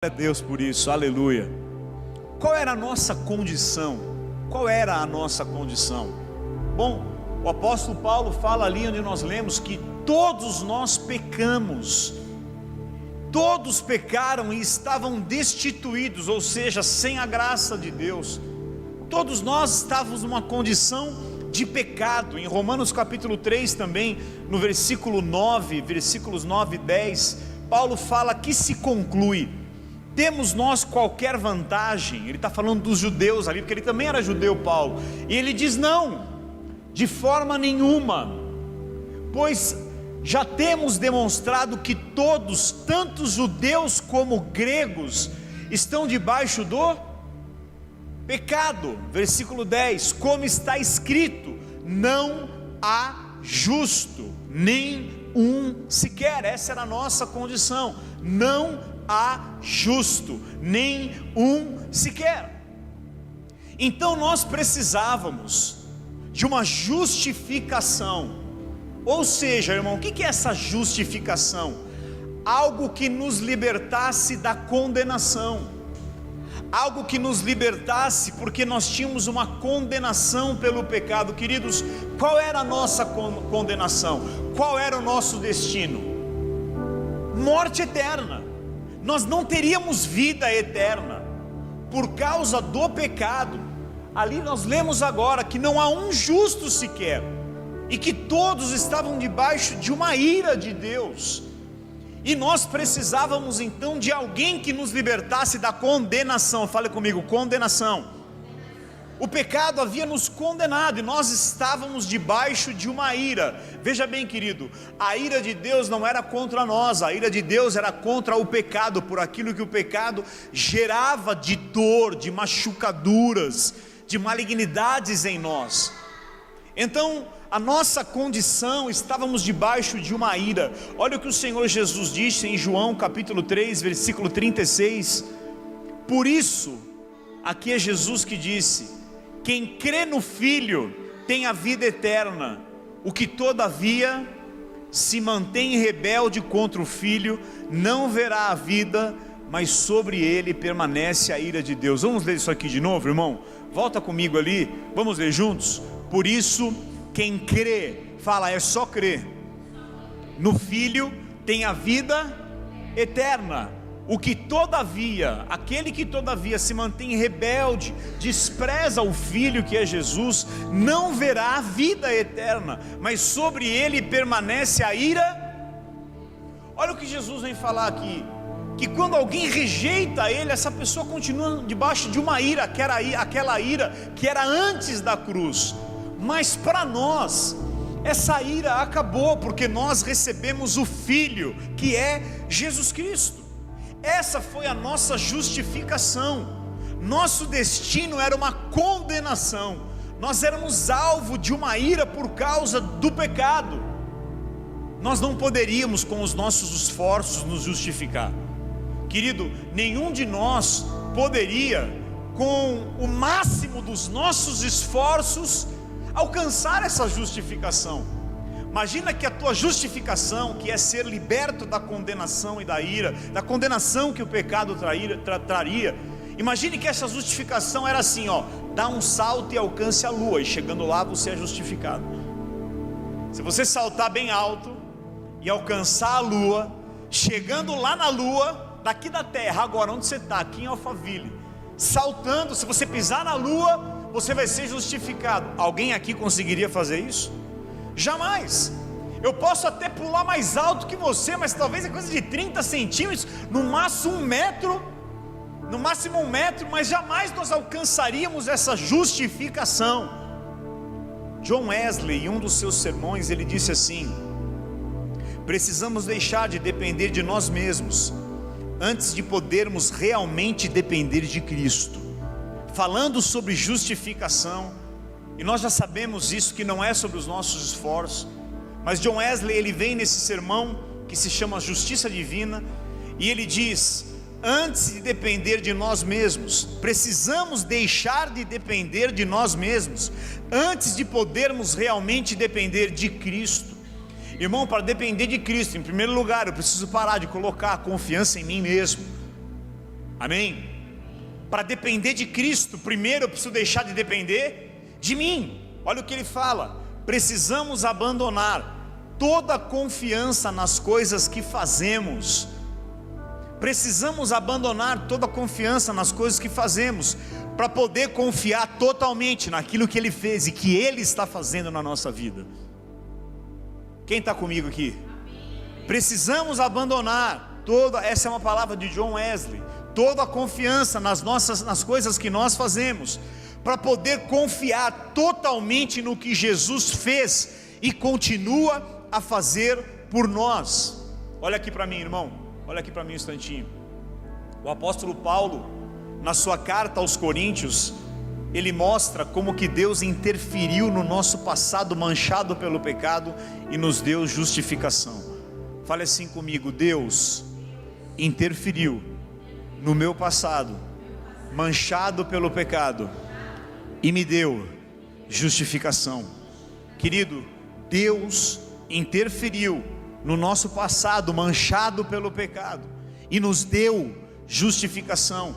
Glória a Deus por isso, aleluia. Qual era a nossa condição? Qual era a nossa condição? Bom, o apóstolo Paulo fala ali onde nós lemos que todos nós pecamos, todos pecaram e estavam destituídos, ou seja, sem a graça de Deus. Todos nós estávamos numa condição de pecado. Em Romanos capítulo 3 também, no versículo 9, versículos 9 e 10, Paulo fala que se conclui: temos nós qualquer vantagem? Ele está falando dos judeus ali, porque ele também era judeu, Paulo, e ele diz: não, de forma nenhuma, pois já temos demonstrado que todos, tanto judeus como gregos, estão debaixo do pecado. Versículo 10, como está escrito: não há justo, nem um sequer. Essa era a nossa condição, não há justo, nem um sequer. Então nós precisávamos de uma justificação. Ou seja, irmão, o que é essa justificação? Algo que nos libertasse da condenação, algo que nos libertasse, porque nós tínhamos uma condenação pelo pecado. Queridos, qual era a nossa condenação? Qual era o nosso destino? Morte eterna. Nós não teríamos vida eterna por causa do pecado. Ali nós lemos agora que não há um justo sequer, e que todos estavam debaixo de uma ira de Deus. E nós precisávamos então de alguém que nos libertasse da condenação. Fale comigo: condenação. O pecado havia nos condenado e nós estávamos debaixo de uma ira. Veja bem, querido, a ira de Deus não era contra nós, a ira de Deus era contra o pecado, por aquilo que o pecado gerava de dor, de machucaduras, de malignidades em nós. Então, a nossa condição, estávamos debaixo de uma ira. Olha o que o Senhor Jesus disse em João capítulo 3, versículo 36. Por isso, aqui é Jesus que disse: quem crê no Filho tem a vida eterna. O que todavia se mantém rebelde contra o Filho não verá a vida, mas sobre ele permanece a ira de Deus. Vamos ler isso aqui de novo, irmão? Volta comigo ali, vamos ler juntos? Por isso, quem crê, fala, é só crer, no Filho tem a vida eterna. O que todavia, aquele que todavia se mantém rebelde, despreza o Filho que é Jesus, não verá a vida eterna, mas sobre ele permanece a ira. Olha o que Jesus vem falar aqui, que quando alguém rejeita ele, essa pessoa continua debaixo de uma ira, aquela ira que era antes da cruz. Mas para nós, essa ira acabou, porque nós recebemos o Filho, que é Jesus Cristo. Essa foi a nossa justificação. Nosso destino era uma condenação. Nós éramos alvo de uma ira por causa do pecado. Nós não poderíamos com os nossos esforços nos justificar. Querido, nenhum de nós poderia, com o máximo dos nossos esforços, alcançar essa justificação. Imagina que a tua justificação, que é ser liberto da condenação e da ira, da condenação que o pecado traria, imagine que essa justificação era assim, ó: dá um salto e alcance a lua, e chegando lá você é justificado. Se você saltar bem alto e alcançar a lua, chegando lá na lua, daqui da terra, agora onde você está, aqui em Alphaville, saltando, se você pisar na lua, você vai ser justificado. Alguém aqui conseguiria fazer isso? Jamais. Eu posso até pular mais alto que você, mas talvez é coisa de 30 centímetros, no máximo 1 metro, mas jamais nós alcançaríamos essa justificação. John Wesley, em um dos seus sermões, ele disse assim: precisamos deixar de depender de nós mesmos, antes de podermos realmente depender de Cristo. Falando sobre justificação, e nós já sabemos isso, que não é sobre os nossos esforços, mas John Wesley, ele vem nesse sermão que se chama Justiça Divina, e ele diz: antes de depender de nós mesmos, precisamos deixar de depender de nós mesmos, antes de podermos realmente depender de Cristo. Irmão, para depender de Cristo, em primeiro lugar, eu preciso parar de colocar a confiança em mim mesmo. Amém? Para depender de Cristo, primeiro eu preciso deixar de depender de mim. Olha o que ele fala: precisamos abandonar toda a confiança nas coisas que fazemos. Precisamos abandonar toda a confiança nas coisas que fazemos, para poder confiar totalmente naquilo que Ele fez e que Ele está fazendo na nossa vida. Quem está comigo aqui? Precisamos abandonar toda, essa é uma palavra de John Wesley, toda a confiança nas coisas que nós fazemos, para poder confiar totalmente no que Jesus fez e continua a fazer por nós. Olha aqui para mim, irmão, olha aqui para mim um instantinho. O apóstolo Paulo, na sua carta aos Coríntios, ele mostra como que Deus interferiu no nosso passado manchado pelo pecado e nos deu justificação. Fale assim comigo: Deus interferiu no meu passado manchado pelo pecado e me deu justificação. Querido, Deus interferiu no nosso passado manchado pelo pecado e nos deu justificação.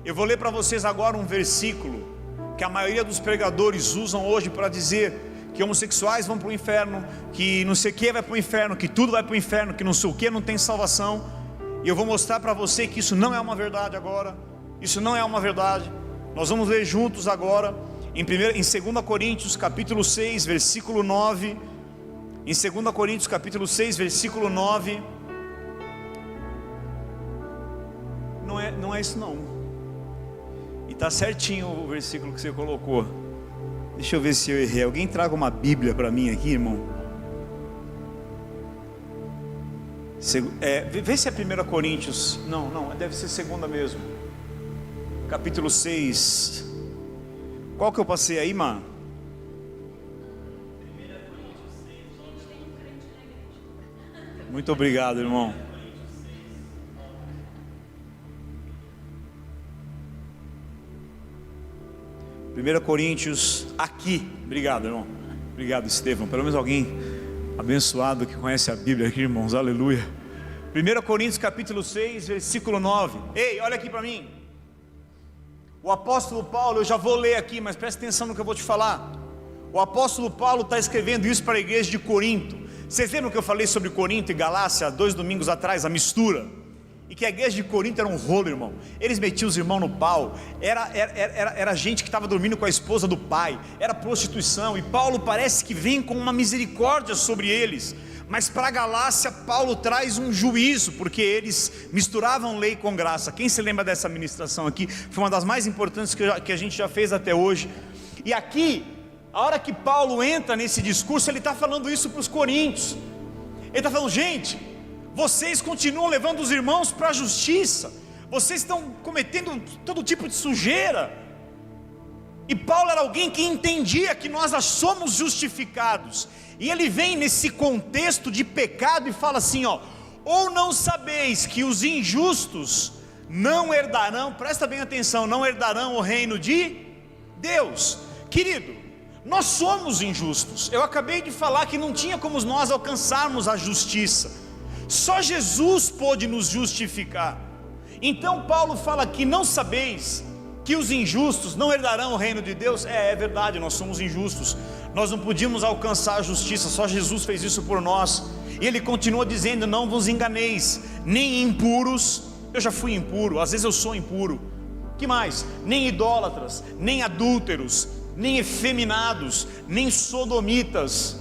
Eu vou ler para vocês agora um versículo que a maioria dos pregadores usam hoje para dizer que homossexuais vão para o inferno, que não sei o que vai para o inferno, que tudo vai para o inferno, que não sei o que não tem salvação. E eu vou mostrar para você que isso não é uma verdade agora. Isso não é uma verdade. Nós vamos ler juntos agora em 2 Coríntios capítulo 6 versículo 9. Em 2 Coríntios capítulo 6 versículo 9. Não é isso não. E está certinho o versículo que você colocou. Deixa eu ver se eu errei. Alguém traga uma Bíblia para mim aqui, irmão. Vê se é 1 Coríntios. Não, deve ser 2 mesmo. Capítulo 6. Qual que eu passei aí, mano? 1 Coríntios 6. Muito obrigado, irmão. 1 Coríntios, aqui. Obrigado, irmão. Obrigado, Estevão. Pelo menos alguém abençoado que conhece a Bíblia aqui, irmãos. Aleluia. 1 Coríntios capítulo 6, versículo 9. Ei, olha aqui para mim. O apóstolo Paulo, eu já vou ler aqui, mas presta atenção no que eu vou te falar. O apóstolo Paulo está escrevendo isso para a igreja de Corinto. Vocês lembram que eu falei sobre Corinto e Galácia 2 domingos atrás, a mistura? E que a igreja de Corinto era um rolo, irmão. Eles metiam os irmãos no pau. Era gente que estava dormindo com a esposa do pai. Era prostituição. E Paulo parece que vem com uma misericórdia sobre eles. Mas para a Galácia, Paulo traz um juízo, porque eles misturavam lei com graça. Quem se lembra dessa ministração aqui? Foi uma das mais importantes que a gente já fez até hoje. E aqui, a hora que Paulo entra nesse discurso, ele está falando isso para os coríntios. Ele está falando: gente, vocês continuam levando os irmãos para a justiça, vocês estão cometendo todo tipo de sujeira. E Paulo era alguém que entendia que nós já somos justificados, e ele vem nesse contexto de pecado e fala assim: ou não sabeis que os injustos não herdarão, presta bem atenção, não herdarão o reino de Deus. Querido, nós somos injustos. Eu acabei de falar que não tinha como nós alcançarmos a justiça. Só Jesus pôde nos justificar. Então Paulo fala aqui: não sabeis que os injustos não herdarão o reino de Deus? É verdade, nós somos injustos. Nós não podíamos alcançar a justiça, só Jesus fez isso por nós. E ele continua dizendo: não vos enganeis, nem impuros. Eu já fui impuro, às vezes eu sou impuro. Que mais? Nem idólatras, nem adúlteros, nem efeminados, nem sodomitas,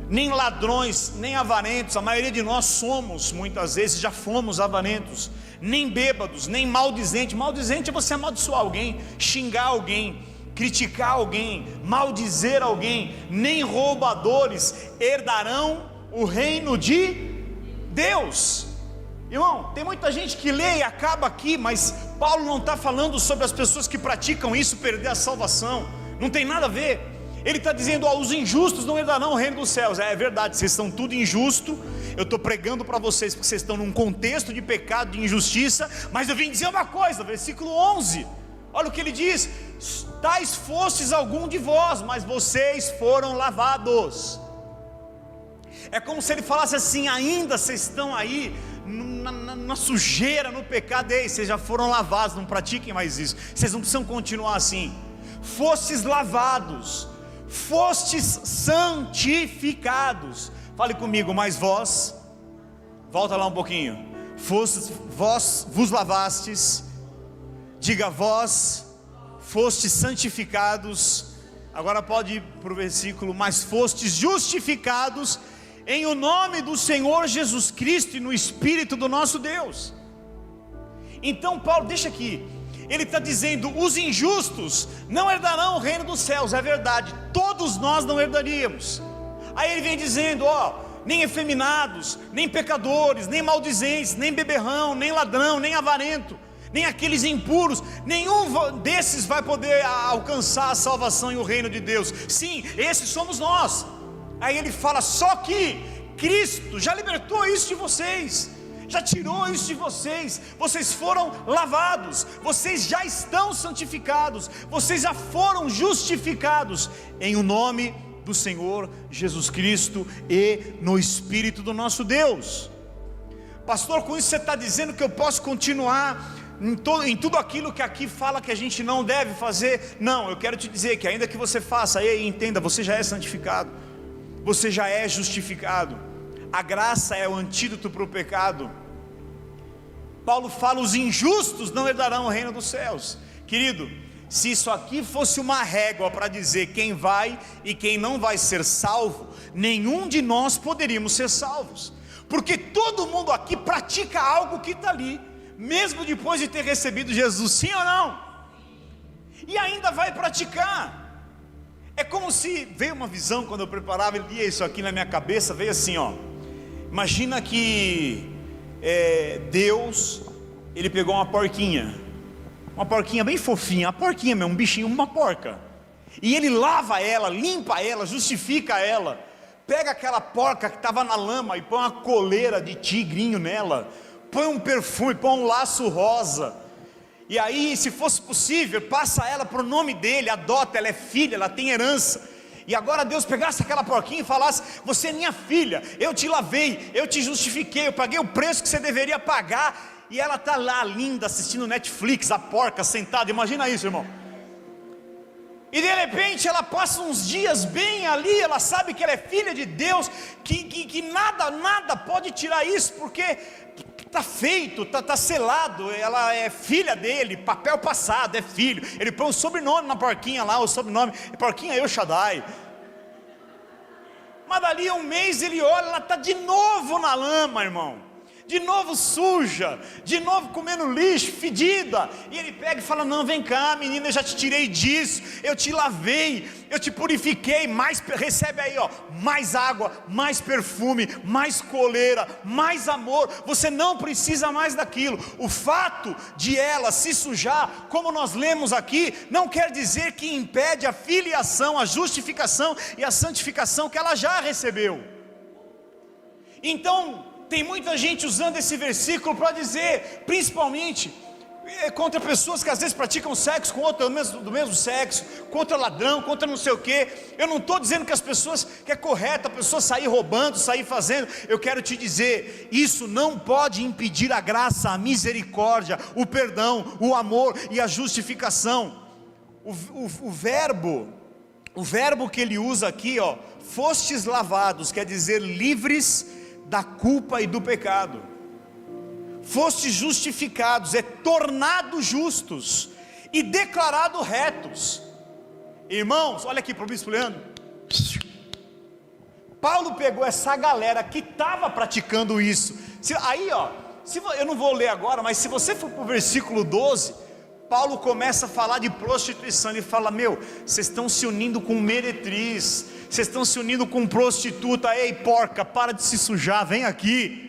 nem ladrões, nem avarentos. A maioria de nós somos, muitas vezes já fomos avarentos. Nem bêbados, nem maldizente. Maldizente é você amaldiçoar alguém, xingar alguém, criticar alguém, maldizer alguém. Nem roubadores herdarão o reino de Deus. Irmão, tem muita gente que lê e acaba aqui, mas Paulo não está falando sobre as pessoas que praticam isso perder a salvação. Não tem nada a ver. Ele está dizendo: os injustos não herdarão o reino dos céus. É verdade, vocês estão tudo injusto. Eu estou pregando para vocês porque vocês estão num contexto de pecado, de injustiça. Mas eu vim dizer uma coisa, versículo 11. Olha o que ele diz: tais fostes algum de vós, mas vocês foram lavados. É como se ele falasse assim: ainda vocês estão aí na sujeira, no pecado. Ei, vocês já foram lavados, não pratiquem mais isso. Vocês não precisam continuar assim. Fostes lavados, fostes santificados. Fale comigo, mas vós, volta lá um pouquinho. Vós vos lavastes, diga vós, fostes santificados. Agora pode ir para o versículo, mas fostes justificados em o nome do Senhor Jesus Cristo e no Espírito do nosso Deus. Então Paulo, deixa aqui, ele está dizendo, os injustos não herdarão o reino dos céus. É verdade, todos nós não herdaríamos. Aí ele vem dizendo, nem efeminados, nem pecadores, nem maldizentes, nem beberrão, nem ladrão, nem avarento, nem aqueles impuros, nenhum desses vai poder alcançar a salvação e o reino de Deus. Sim, esses somos nós. Aí ele fala, só que Cristo já libertou isso de vocês, já tirou isso de vocês, vocês foram lavados, vocês já estão santificados, vocês já foram justificados em o nome do Senhor Jesus Cristo e no Espírito do nosso Deus. Pastor, com isso você está dizendo que eu posso continuar em tudo aquilo que aqui fala que a gente não deve fazer? Não, eu quero te dizer que ainda que você faça, e entenda, você já é santificado, você já é justificado. A graça é o antídoto para o pecado. Paulo fala, os injustos não herdarão o reino dos céus. Querido, se isso aqui fosse uma régua para dizer quem vai e quem não vai ser salvo, nenhum de nós poderíamos ser salvos, porque todo mundo aqui pratica algo que está ali, mesmo depois de ter recebido Jesus, sim ou não? E ainda vai praticar. É como se, veio uma visão quando eu preparava, e lia isso aqui na minha cabeça, veio assim, imagina que Deus, ele pegou uma porquinha bem fofinha, uma porquinha mesmo, um bichinho, uma porca, e ele lava ela, limpa ela, justifica ela, pega aquela porca que estava na lama e põe uma coleira de tigrinho nela, põe um perfume, põe um laço rosa, e aí, se fosse possível, passa ela para o nome dele, adota, ela é filha, ela tem herança. E agora Deus pegasse aquela porquinha e falasse, você é minha filha, eu te lavei, eu te justifiquei, eu paguei o preço que você deveria pagar. E ela está lá linda, assistindo Netflix, a porca sentada, imagina isso, irmão. E de repente ela passa uns dias bem ali, ela sabe que ela é filha de Deus, que nada pode tirar isso, porque está feito, está selado, ela é filha dele, papel passado, é filho. Ele põe um sobrenome na porquinha lá, o sobrenome, porquinha El Shaddai. Mas dali a um mês ele olha, ela está de novo na lama, irmão, de novo suja, de novo comendo lixo, fedida, e ele pega e fala, não, vem cá menina, eu já te tirei disso, eu te lavei, eu te purifiquei, recebe aí mais água, mais perfume, mais coleira, mais amor, você não precisa mais daquilo. O fato de ela se sujar, como nós lemos aqui, não quer dizer que impede a filiação, a justificação e a santificação que ela já recebeu. Então, tem muita gente usando esse versículo para dizer, principalmente contra pessoas que às vezes praticam sexo com outro do mesmo sexo, contra ladrão, contra não sei o que. Eu não estou dizendo que as pessoas, que é correto a pessoa sair roubando, sair fazendo. Eu quero te dizer, isso não pode impedir a graça, a misericórdia, o perdão, o amor e a justificação. O verbo que ele usa aqui, fostes lavados, quer dizer livres da culpa e do pecado. Fostes justificados, é tornados justos e declarados retos. Irmãos, olha aqui para o bispo Leandro. Paulo pegou essa galera que estava praticando isso. Eu não vou ler agora, mas se você for para o versículo 12, Paulo começa a falar de prostituição. Ele fala, vocês estão se unindo com meretriz, vocês estão se unindo com prostituta. Ei porca, para de se sujar, vem aqui.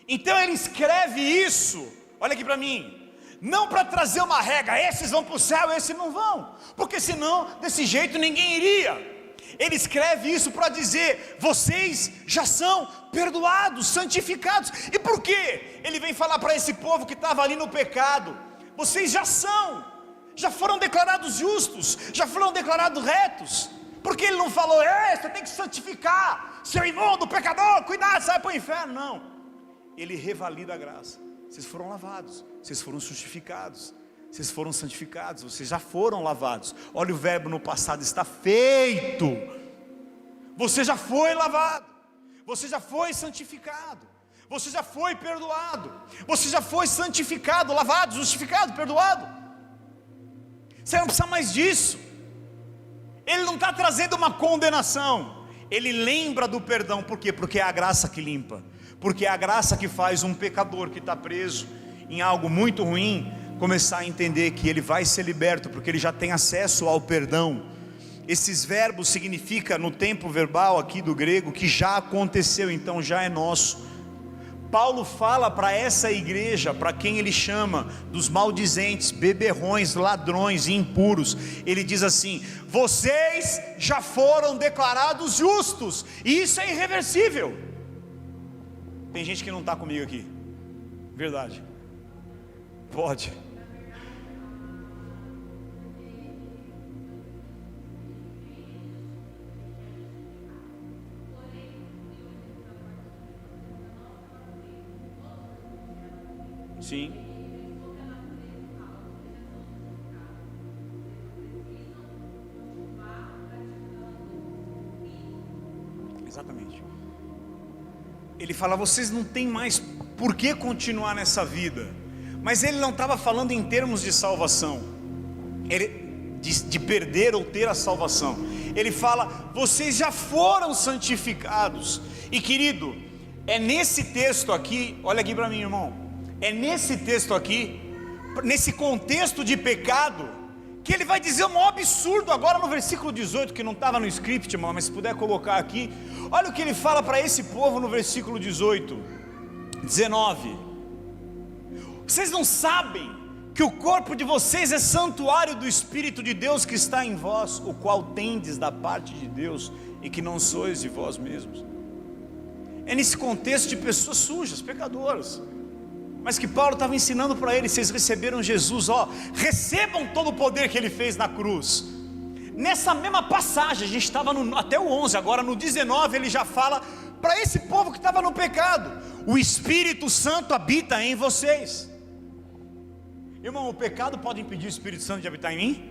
Então ele escreve isso, olha aqui para mim, não para trazer uma regra, esses vão para o céu, esses não vão, porque senão desse jeito ninguém iria. Ele escreve isso para dizer, vocês já são perdoados, santificados. E por quê? Ele vem falar para esse povo que estava ali no pecado, vocês já foram declarados justos, já foram declarados retos. Porque ele não falou, você tem que santificar, seu imundo, pecador, cuidado, sai para o inferno. Não, ele revalida a graça. Vocês foram lavados, vocês foram justificados, vocês foram santificados, vocês já foram lavados. Olha o verbo no passado, está feito. Você já foi lavado, você já foi santificado, você já foi perdoado, você já foi santificado, lavado, justificado, perdoado. Você não precisa mais disso. Ele não está trazendo uma condenação, ele lembra do perdão. Por quê? Porque é a graça que limpa, porque é a graça que faz um pecador que está preso em algo muito ruim começar a entender que ele vai ser liberto, porque ele já tem acesso ao perdão. Esses verbos significa, no tempo verbal aqui do grego, que já aconteceu, então já é nosso. Paulo fala para essa igreja, para quem ele chama dos maldizentes, beberrões, ladrões e impuros, ele diz assim: vocês já foram declarados justos, e isso é irreversível. Tem gente que não está comigo aqui, verdade? Pode. Sim. Exatamente. Ele fala: vocês não têm mais por que continuar nessa vida. Mas ele não estava falando em termos de salvação, de perder ou ter a salvação. Ele fala: vocês já foram santificados. E querido, é nesse texto aqui, olha aqui para mim, irmão. É nesse texto aqui, nesse contexto de pecado, que ele vai dizer um maior absurdo agora no versículo 18, que não estava no script, irmão, mas se puder colocar aqui. Olha o que ele fala para esse povo no versículo 19. Vocês não sabem que o corpo de vocês é santuário do Espírito de Deus que está em vós, o qual tendes da parte de Deus, e que não sois de vós mesmos? É nesse contexto de pessoas sujas, pecadoras, mas que Paulo estava ensinando para eles: vocês receberam Jesus, recebam todo o poder que ele fez na cruz. Nessa mesma passagem, a gente estava até o 11, agora no 19 ele já fala para esse povo que estava no pecado: o Espírito Santo habita em vocês. Irmão, o pecado pode impedir o Espírito Santo de habitar em mim?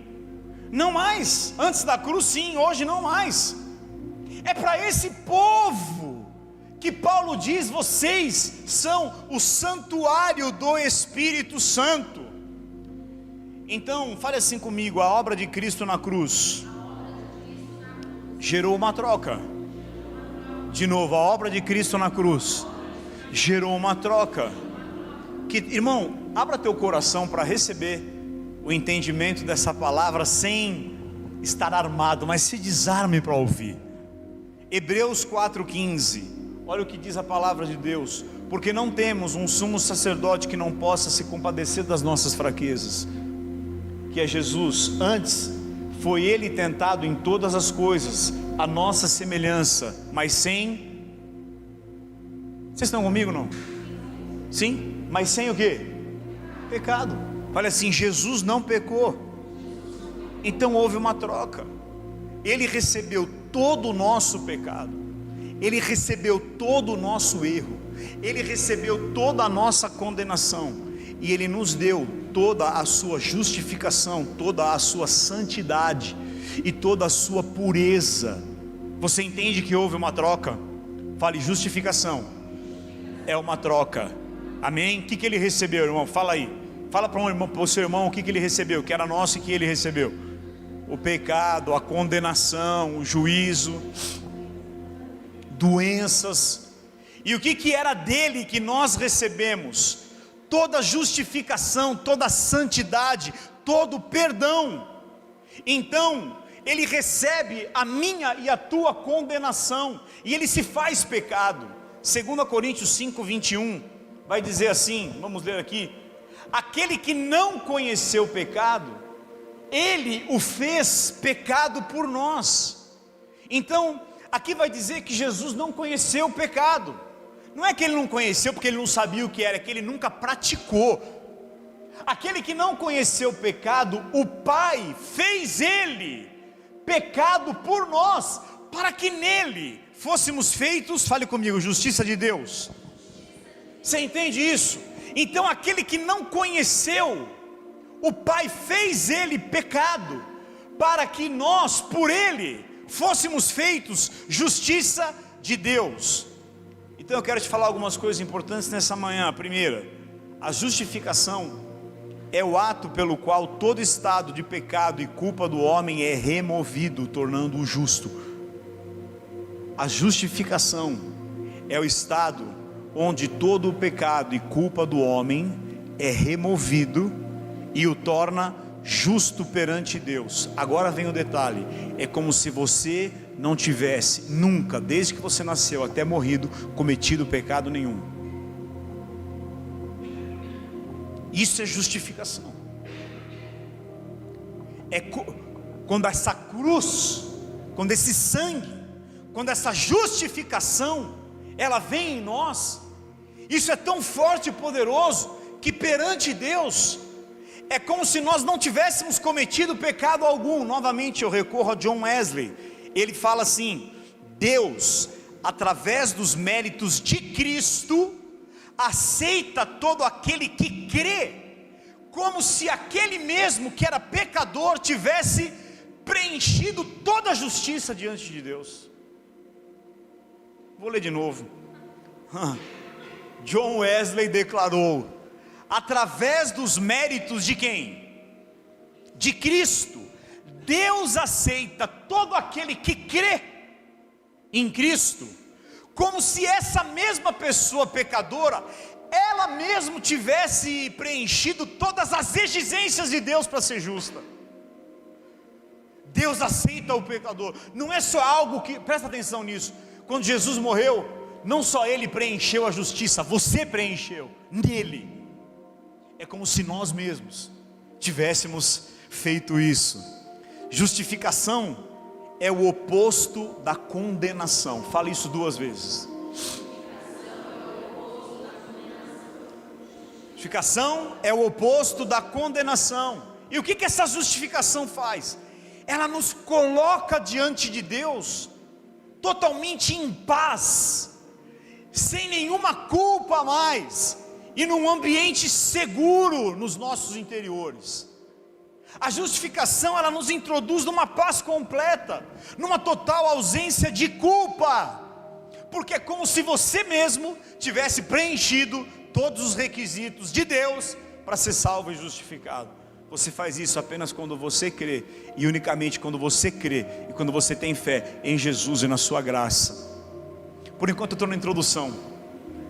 Não mais. Antes da cruz sim, hoje não mais. É para esse povo que Paulo diz: vocês são o santuário do Espírito Santo. Então, fale assim comigo: a obra de Cristo na cruz gerou uma troca. De novo, a obra de Cristo na cruz gerou uma troca. Irmão, abra teu coração para receber o entendimento dessa palavra, sem estar armado, mas se desarme para ouvir. Hebreus 4,15, olha o que diz a palavra de Deus: porque não temos um sumo sacerdote que não possa se compadecer das nossas fraquezas, que é Jesus. Antes foi ele tentado em todas as coisas, a nossa semelhança, mas sem... Vocês estão comigo não? Sim? Mas sem o quê? Pecado. Olha assim: Jesus não pecou. Então houve uma troca. Ele recebeu todo o nosso pecado, ele recebeu todo o nosso erro, ele recebeu toda a nossa condenação, e ele nos deu toda a sua justificação, toda a sua santidade e toda a sua pureza. Você entende que houve uma troca? Fale: justificação é uma troca. Amém? O que ele recebeu, irmão? Fala aí. Fala para o seu irmão o que ele recebeu, que era nosso, e que ele recebeu: o pecado, a condenação, o juízo, doenças. E o que era dele que nós recebemos? Toda justificação, toda santidade, todo perdão. Então ele recebe a minha e a tua condenação, e ele se faz pecado. 2 Coríntios 5:21 vai dizer assim, vamos ler aqui: aquele que não conheceu o pecado, ele o fez pecado por nós. Então aqui vai dizer que Jesus não conheceu o pecado. Não é que ele não conheceu porque ele não sabia o que era, é que ele nunca praticou. Aquele que não conheceu o pecado, o Pai fez ele pecado por nós, para que nele fôssemos feitos, fale comigo, justiça de Deus. Você entende isso? Então aquele que não conheceu, o Pai fez ele pecado, para que nós, por ele, fôssemos feitos justiça de Deus. Então eu quero te falar algumas coisas importantes nessa manhã. A primeira, a justificação é o ato pelo qual todo estado de pecado e culpa do homem é removido, tornando-o justo. A justificação é o estado onde todo o pecado e culpa do homem é removido e o torna justo perante Deus. Agora vem o detalhe: é como se você não tivesse nunca, desde que você nasceu até morrido, cometido pecado nenhum. Isso é justificação. É quando essa cruz, quando esse sangue, quando essa justificação, ela vem em nós. Isso é tão forte e poderoso, que perante Deus, é como se nós não tivéssemos cometido pecado algum. Novamente eu recorro a John Wesley. Ele fala assim: Deus, através dos méritos de Cristo, aceita todo aquele que crê, como se aquele mesmo que era pecador tivesse preenchido toda a justiça diante de Deus. Vou ler de novo. John Wesley declarou: através dos méritos de quem? De Cristo, Deus aceita todo aquele que crê em Cristo, como se essa mesma pessoa pecadora, ela mesma tivesse preenchido todas as exigências de Deus para ser justa. Deus aceita o pecador. Não é só algo que, presta atenção nisso, quando Jesus morreu, não só ele preencheu a justiça, você preencheu nele. É como se nós mesmos tivéssemos feito isso. Justificação é o oposto da condenação. Fala isso 2 vezes. Justificação é o oposto da condenação. E o que essa justificação faz? Ela nos coloca diante de Deus totalmente em paz, sem nenhuma culpa a mais, e num ambiente seguro nos nossos interiores. A justificação, ela nos introduz numa paz completa, numa total ausência de culpa, porque é como se você mesmo tivesse preenchido todos os requisitos de Deus para ser salvo e justificado. Você faz isso apenas quando você crê, e unicamente quando você crê, e quando você tem fé em Jesus e na sua graça. Por enquanto eu estou na introdução,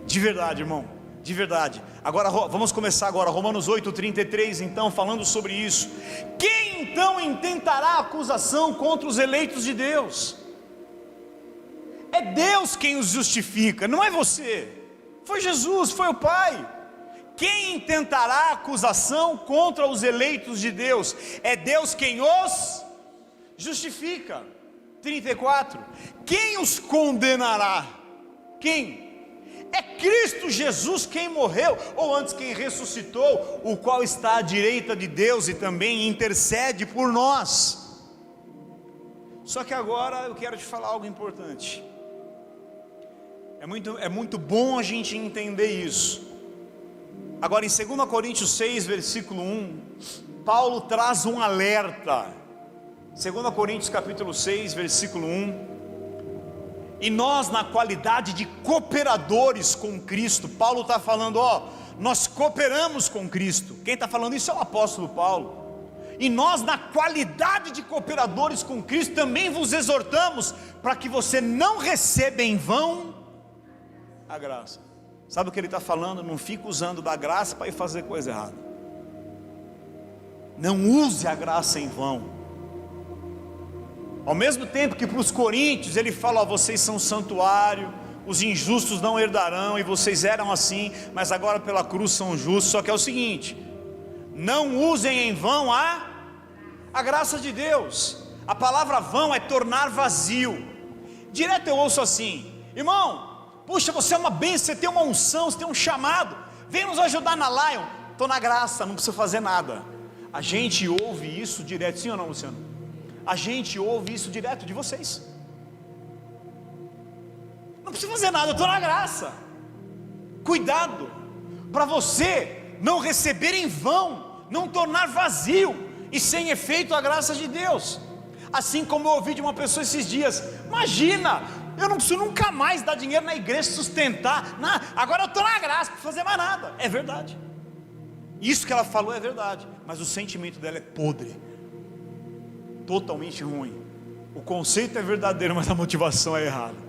de verdade, irmão, de verdade. Agora vamos começar agora, Romanos 8:33, então, falando sobre isso. Quem então intentará acusação contra os eleitos de Deus? É Deus quem os justifica, não é você. Foi Jesus, foi o Pai. Quem intentará acusação contra os eleitos de Deus? É Deus quem os justifica. 34. Quem os condenará? Quem? É Cristo Jesus quem morreu, ou antes quem ressuscitou, o qual está à direita de Deus e também intercede por nós. Só que agora eu quero te falar algo importante. É muito bom a gente entender isso. Agora em 2 Coríntios 6, versículo 1, Paulo traz um alerta. 2 Coríntios capítulo 6, versículo 1. E nós, na qualidade de cooperadores com Cristo, Paulo está falando, nós cooperamos com Cristo. Quem está falando isso é o apóstolo Paulo. E nós, na qualidade de cooperadores com Cristo, também vos exortamos para que você não receba em vão a graça. Sabe o que ele está falando? Não fique usando da graça para ir fazer coisa errada. Não use a graça em vão. Ao mesmo tempo que para os coríntios ele fala, vocês são santuário, os injustos não herdarão, e vocês eram assim, mas agora pela cruz são justos. Só que é o seguinte: não usem em vão a graça de Deus. A palavra vão é tornar vazio. Direto eu ouço assim: irmão, puxa, você é uma bênção, você tem uma unção, você tem um chamado, vem nos ajudar na Lion. Estou na graça, não preciso fazer nada. A gente ouve isso direto, sim ou não, Luciano? A gente ouve isso direto de vocês. Não preciso fazer nada, eu estou na graça. Cuidado, para você não receber em vão, não tornar vazio e sem efeito a graça de Deus. Assim como eu ouvi de uma pessoa esses dias: imagina, eu não preciso nunca mais dar dinheiro na igreja, sustentar, agora eu estou na graça, não fazer mais nada. É verdade, isso que ela falou é verdade, mas o sentimento dela é podre, totalmente ruim. O conceito é verdadeiro, mas a motivação é errada.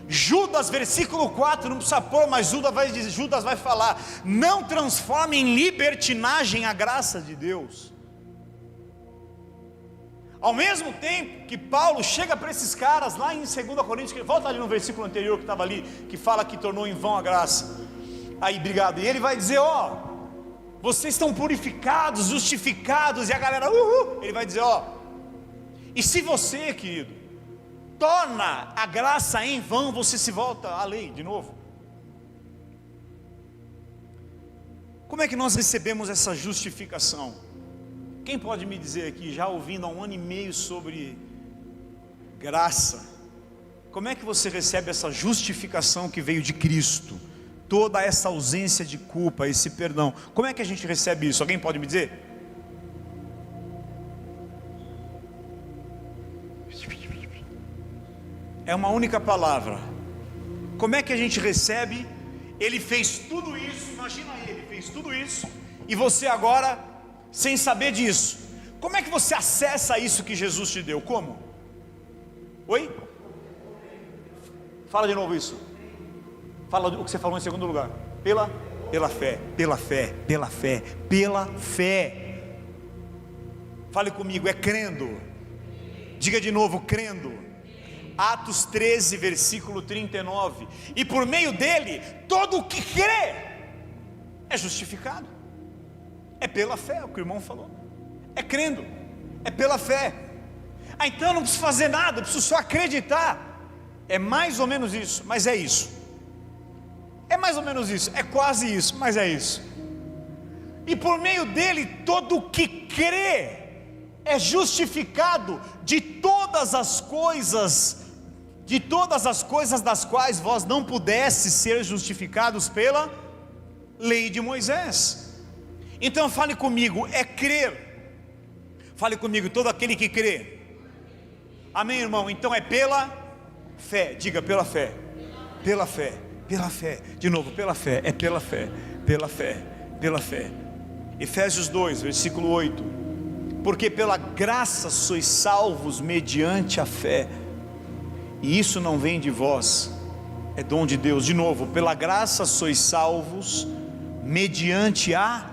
Judas, versículo 4, não precisa pôr, mas Judas vai falar: não transforme em libertinagem a graça de Deus. Ao mesmo tempo que Paulo chega para esses caras lá em 2 Coríntios, volta ali no versículo anterior que estava ali, que fala que tornou em vão a graça. Aí, obrigado. E ele vai dizer: ó, vocês estão purificados, justificados, e a galera, ele vai dizer: ó, e se você, querido, torna a graça em vão, você se volta à lei de novo. Como é que nós recebemos essa justificação? Quem pode me dizer aqui, já ouvindo há 1 ano e meio sobre graça, como é que você recebe essa justificação que veio de Cristo? Toda essa ausência de culpa, esse perdão, como é que a gente recebe isso? Alguém pode me dizer? É uma única palavra. Como é que a gente recebe? Ele fez tudo isso, imagina ele fez tudo isso, e você agora, sem saber disso, como é que você acessa isso que Jesus te deu? Como? Oi? Fala de novo isso. Fala o que você falou em segundo lugar. Pela fé, pela fé, pela fé, pela fé. Fale comigo, é crendo. Diga de novo, crendo. Atos 13, versículo 39. E por meio dele, todo o que crê é justificado. É pela fé, é o que o irmão falou. É crendo, é pela fé. Então eu não preciso fazer nada, eu preciso só acreditar. É mais ou menos isso, mas é isso. É mais ou menos isso, é quase isso, mas é isso. E por meio dele, todo o que crê é justificado de todas as coisas das quais vós não pudesses ser justificados pela lei de Moisés. Então fale comigo, é crer. Fale comigo, todo aquele que crê. Amém, irmão? Então é pela fé. Diga, pela fé. Pela fé, pela fé. De novo, pela fé, é pela fé, pela fé, pela fé. Efésios 2, versículo 8. Porque pela graça sois salvos mediante a fé, e isso não vem de vós, é dom de Deus. De novo, pela graça sois salvos mediante a.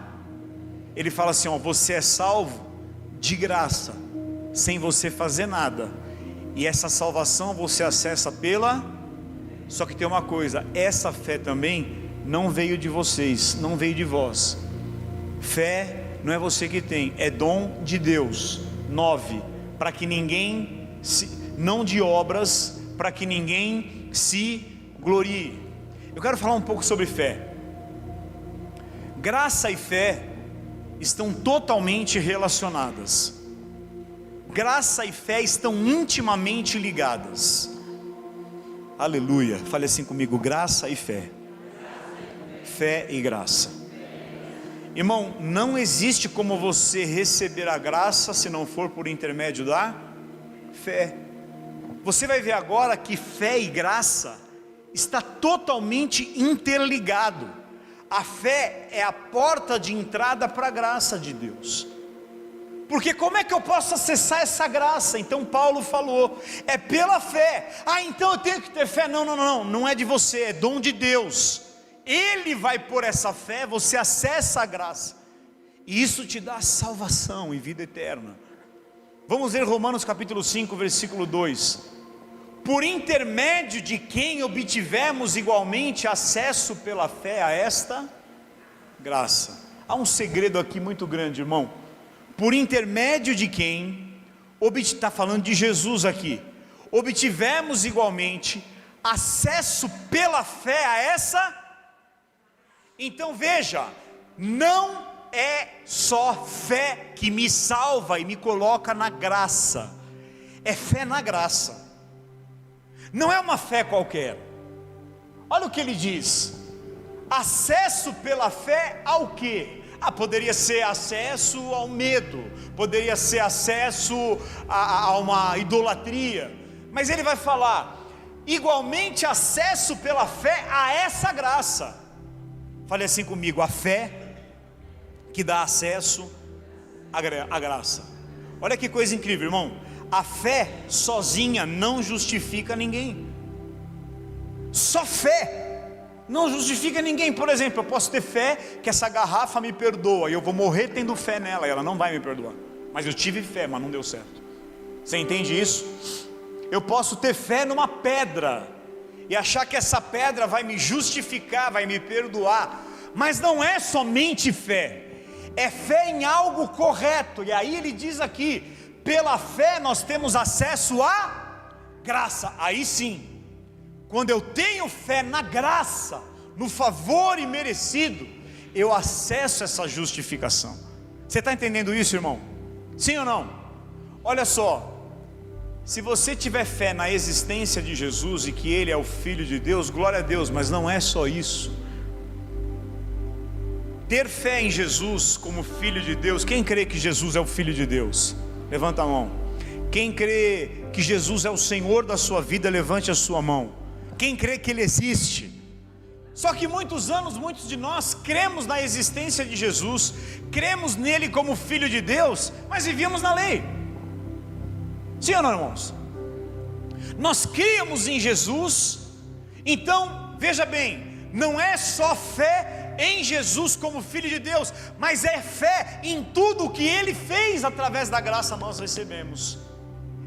Ele fala assim, ó, você é salvo de graça, sem você fazer nada, e essa salvação você acessa pela. Só que tem uma coisa, essa fé também não veio de vocês, não veio de vós. Fé não é você que tem, é dom de Deus. 9, para que ninguém não de obras, para que ninguém se glorie. Eu quero falar um pouco sobre fé. Graça e fé estão totalmente relacionadas. Graça e fé estão intimamente ligadas. Aleluia, fale assim comigo, graça e fé. Fé e graça. Irmão, não existe como você receber a graça se não for por intermédio da fé. Você vai ver agora que fé e graça está totalmente interligado. A fé é a porta de entrada para a graça de Deus. Porque como é que eu posso acessar essa graça? Então Paulo falou, é pela fé. Então eu tenho que ter fé. Não é de você, é dom de Deus. Ele vai por essa fé, você acessa a graça, e isso te dá salvação e vida eterna. Vamos ler Romanos capítulo 5, versículo 2. Por intermédio de quem obtivemos igualmente acesso pela fé a esta graça. Há um segredo aqui muito grande, irmão. Por intermédio de quem, está falando de Jesus aqui, obtivemos igualmente acesso pela fé a essa. Então veja, não é só fé que me salva e me coloca na graça, é fé na graça. Não é uma fé qualquer. Olha o que ele diz: acesso pela fé ao quê? Poderia ser acesso ao medo, poderia ser acesso a uma idolatria, mas ele vai falar, igualmente acesso pela fé a essa graça. Fale assim comigo: a fé que dá acesso à graça. Olha que coisa incrível, irmão. A fé sozinha não justifica ninguém. Só fé não justifica ninguém. Por exemplo, eu posso ter fé que essa garrafa me perdoa, e eu vou morrer tendo fé nela, e ela não vai me perdoar. Mas eu tive fé, mas não deu certo. Você entende isso? Eu posso ter fé numa pedra e achar que essa pedra vai me justificar, vai me perdoar, mas não é somente fé, é fé em algo correto. E aí ele diz aqui: pela fé nós temos acesso à graça. Aí sim, quando eu tenho fé na graça, no favor imerecido, eu acesso essa justificação. Você está entendendo isso, irmão? Sim ou não? Olha só, se você tiver fé na existência de Jesus e que Ele é o Filho de Deus, glória a Deus, mas não é só isso. Ter fé em Jesus como Filho de Deus, quem crê que Jesus é o Filho de Deus? Levanta a mão. Quem crê que Jesus é o Senhor da sua vida, levante a sua mão. Quem crê que Ele existe? Só que muitos anos, muitos de nós cremos na existência de Jesus, cremos nele como Filho de Deus, mas vivíamos na lei. Sim ou não, irmãos? Nós criamos em Jesus. Então, veja bem, não é só fé em Jesus como Filho de Deus, mas é fé em tudo o que Ele fez através da graça nós recebemos.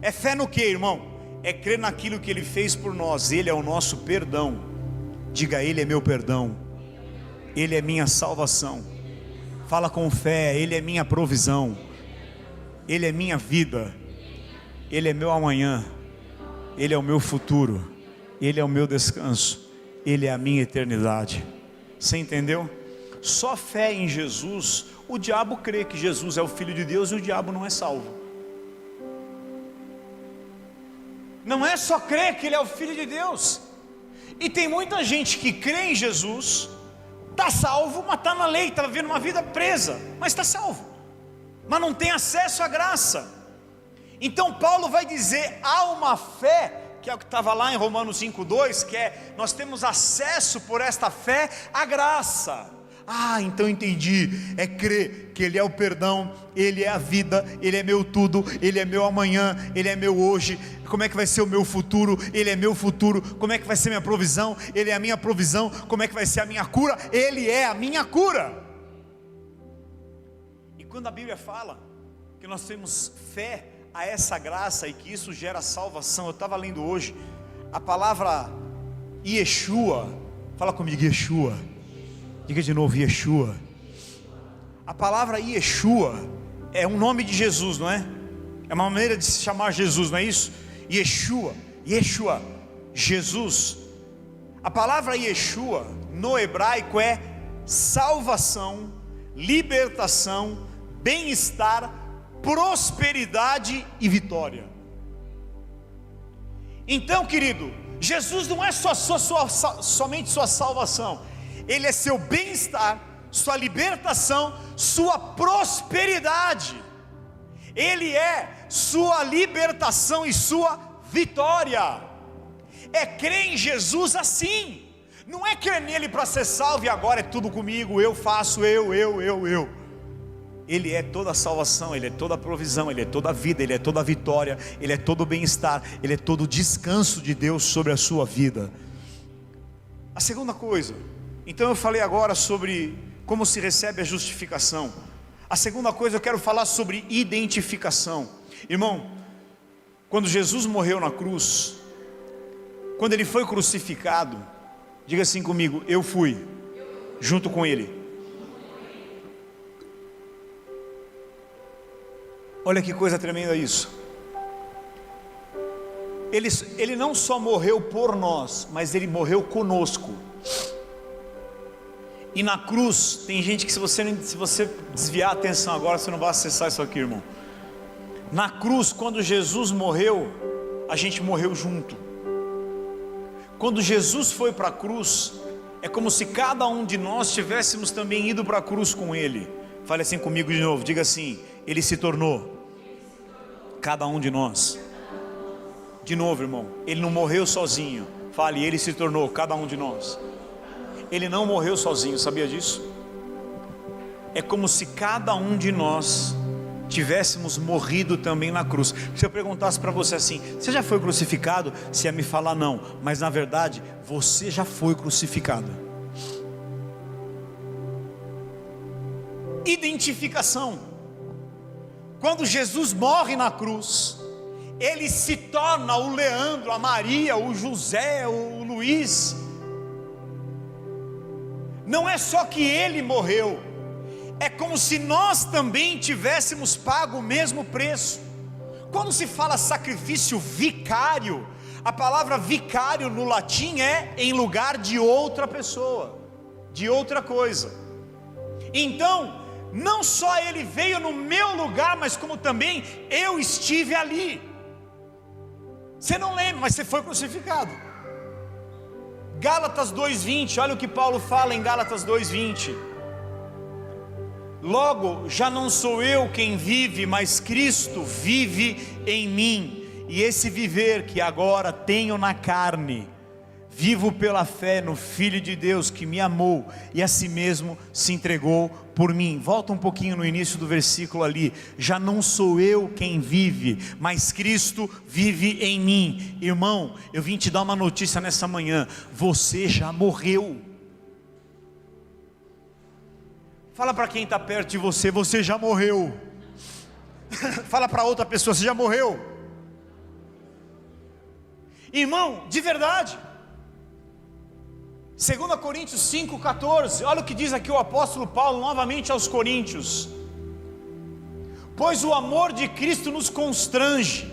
É fé no que, irmão? É crer naquilo que Ele fez por nós. Ele é o nosso perdão. Diga: Ele é meu perdão, Ele é minha salvação. Fala com fé: Ele é minha provisão, Ele é minha vida, Ele é meu amanhã, Ele é o meu futuro, Ele é o meu descanso, Ele é a minha eternidade. Você entendeu? Só fé em Jesus. O diabo crê que Jesus é o Filho de Deus e o diabo não é salvo. Não é só crer que Ele é o Filho de Deus. E tem muita gente que crê em Jesus, está salvo, mas está na lei, está vivendo uma vida presa, mas está salvo, mas não tem acesso à graça. Então Paulo vai dizer: há uma fé, que é o que estava lá em Romanos 5,2, que é: nós temos acesso por esta fé à graça. Então entendi, é crer que Ele é o perdão, Ele é a vida, Ele é meu tudo, Ele é meu amanhã, Ele é meu hoje. Como é que vai ser o meu futuro? Ele é meu futuro. Como é que vai ser minha provisão? Ele é a minha provisão. Como é que vai ser a minha cura? Ele é a minha cura. E quando a Bíblia fala que nós temos fé a essa graça e que isso gera salvação, eu estava lendo hoje a palavra Yeshua. Fala comigo: Yeshua. Diga de novo: Yeshua. A palavra Yeshua é um nome de Jesus, não é? É uma maneira de se chamar Jesus, não é isso? Yeshua, Yeshua, Jesus. A palavra Yeshua no hebraico é salvação, libertação, bem-estar, prosperidade e vitória. Então, querido, Jesus não é somente sua salvação, Ele é seu bem-estar, sua libertação, sua prosperidade. Ele é sua libertação e sua vitória. É crer em Jesus assim. Não é crer nele para ser salvo e agora é tudo comigo, eu faço, eu. Ele é toda a salvação, Ele é toda a provisão, Ele é toda a vida, Ele é toda a vitória, Ele é todo o bem-estar, Ele é todo o descanso de Deus sobre a sua vida. A segunda coisa, então eu falei agora sobre como se recebe a justificação. A segunda coisa, eu quero falar sobre identificação. Irmão, quando Jesus morreu na cruz, quando Ele foi crucificado, diga assim comigo: eu fui junto com Ele. Olha que coisa tremenda isso. Ele não só morreu por nós, mas Ele morreu conosco. E na cruz, tem gente que se você desviar a atenção agora, você não vai acessar isso aqui, irmão. Na cruz, quando Jesus morreu, a gente morreu junto. Quando Jesus foi para a cruz, é como se cada um de nós tivéssemos também ido para a cruz com Ele. Fale assim comigo de novo, diga assim: Ele se tornou cada um de nós. De novo, irmão, Ele não morreu sozinho. Fale, Ele se tornou cada um de nós. Ele não morreu sozinho, sabia disso? É como se cada um de nós tivéssemos morrido também na cruz. Se eu perguntasse para você assim: você já foi crucificado? Você ia me falar não, mas na verdade você já foi crucificado. Identificação. Quando Jesus morre na cruz, Ele se torna o Leandro, a Maria, o José, o Luiz. Não é só que Ele morreu, é como se nós também tivéssemos pago o mesmo preço. Quando se fala sacrifício vicário, a palavra vicário no latim é em lugar de outra pessoa, de outra coisa. Então, não só Ele veio no meu lugar, mas como também eu estive ali. Você não lembra, mas você foi crucificado. Gálatas 2:20, olha o que Paulo fala em Gálatas 2:20. Logo, já não sou eu quem vive, mas Cristo vive em mim. E esse viver que agora tenho na carne, vivo pela fé no Filho de Deus que me amou e a si mesmo se entregou por mim. Volta um pouquinho no início do versículo ali. Já não sou eu quem vive, mas Cristo vive em mim. Irmão, eu vim te dar uma notícia nessa manhã: você já morreu. Fala para quem está perto de você: você já morreu. Fala para outra pessoa: você já morreu. Irmão, de verdade. 2 Coríntios 5,14, olha o que diz aqui o apóstolo Paulo novamente aos Coríntios: pois o amor de Cristo nos constrange,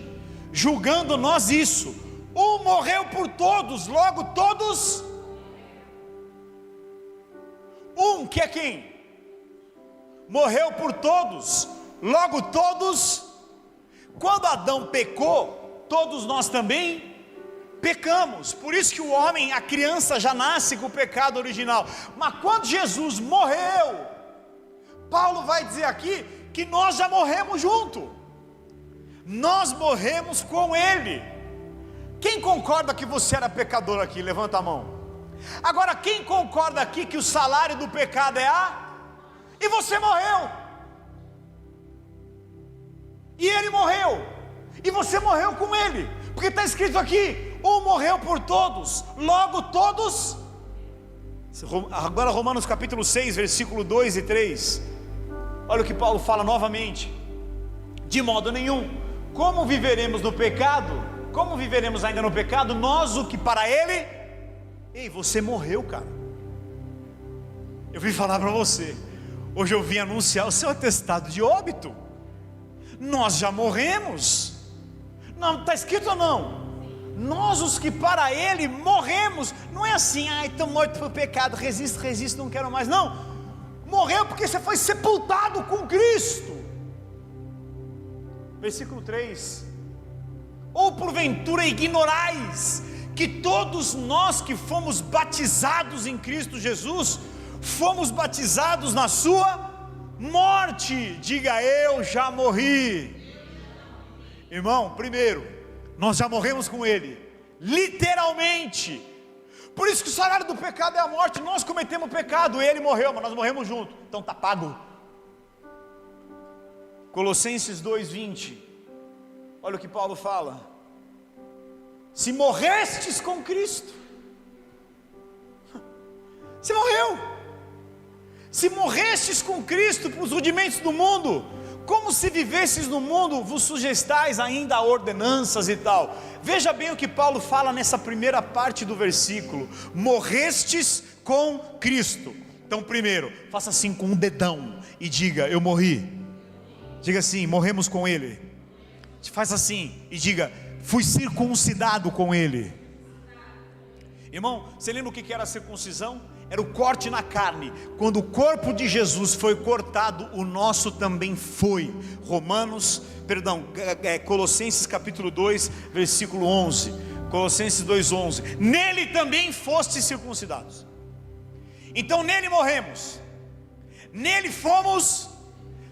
julgando nós isso, um morreu por todos, logo todos, um que é quem? Morreu por todos, logo todos. Quando Adão pecou, todos nós também pecamos. Por isso que o homem, a criança já nasce com o pecado original. Mas quando Jesus morreu, Paulo vai dizer aqui que nós já morremos junto. Nós morremos com Ele. Quem concorda que você era pecador aqui? Levanta a mão. Agora, quem concorda aqui que o salário do pecado é e você morreu? E Ele morreu, e você morreu com Ele, porque está escrito aqui: um morreu por todos, logo todos. Agora Romanos capítulo 6, versículo 2 e 3. Olha o que Paulo fala novamente: de modo nenhum, como viveremos no pecado? Como viveremos ainda no pecado? Nós o que para Ele. Ei, você morreu, cara. Eu vim falar para você, hoje eu vim anunciar o seu atestado de óbito. Nós já morremos. Não, está escrito ou não? Nós os que para Ele morremos. Não é assim: ai, estou morto pelo pecado, resisto, não quero mais. Não, morreu porque você foi sepultado com Cristo. Versículo 3: ou porventura ignorais que todos nós que fomos batizados em Cristo Jesus, fomos batizados na sua morte? Diga: eu já morri. Irmão, primeiro, nós já morremos com Ele, literalmente. Por isso que o salário do pecado é a morte. Nós cometemos pecado, Ele morreu, mas nós morremos junto. Então está pago. Colossenses 2:20, olha o que Paulo fala: se morrestes com Cristo, você morreu. Se morrestes com Cristo para os rudimentos do mundo, como se vivesses no mundo, vos sujeitais ainda a ordenanças e tal. Veja bem o que Paulo fala nessa primeira parte do versículo: morrestes com Cristo. Então primeiro, faça assim com um dedão e diga: eu morri. Diga assim: morremos com Ele. Faz assim e diga: fui circuncidado com Ele. Irmão, você lembra o que era a circuncisão? Era o corte na carne. Quando o corpo de Jesus foi cortado, o nosso também foi. Colossenses capítulo 2, versículo 11. Colossenses 2:11, nele também fostes circuncidados. Então nele morremos, nele fomos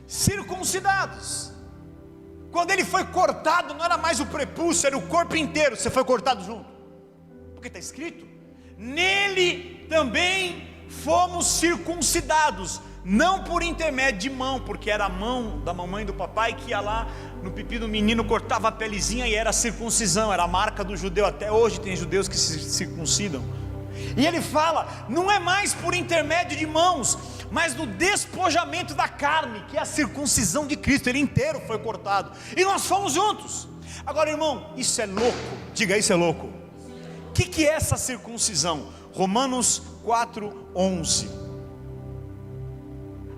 circuncidados. Quando ele foi cortado, não era mais o prepúcio, era o corpo inteiro, você foi cortado junto, porque está escrito, nele também fomos circuncidados, não por intermédio de mão, porque era a mão da mamãe e do papai que ia lá no pipi do menino, cortava a pelezinha e era a circuncisão, era a marca do judeu. Até hoje tem judeus que se circuncidam. E ele fala, não é mais por intermédio de mãos, mas no despojamento da carne, que é a circuncisão de Cristo. Ele inteiro foi cortado, e nós fomos juntos. Agora, irmão, isso é louco. Diga, isso é louco. O que é essa circuncisão? Romanos 4:11.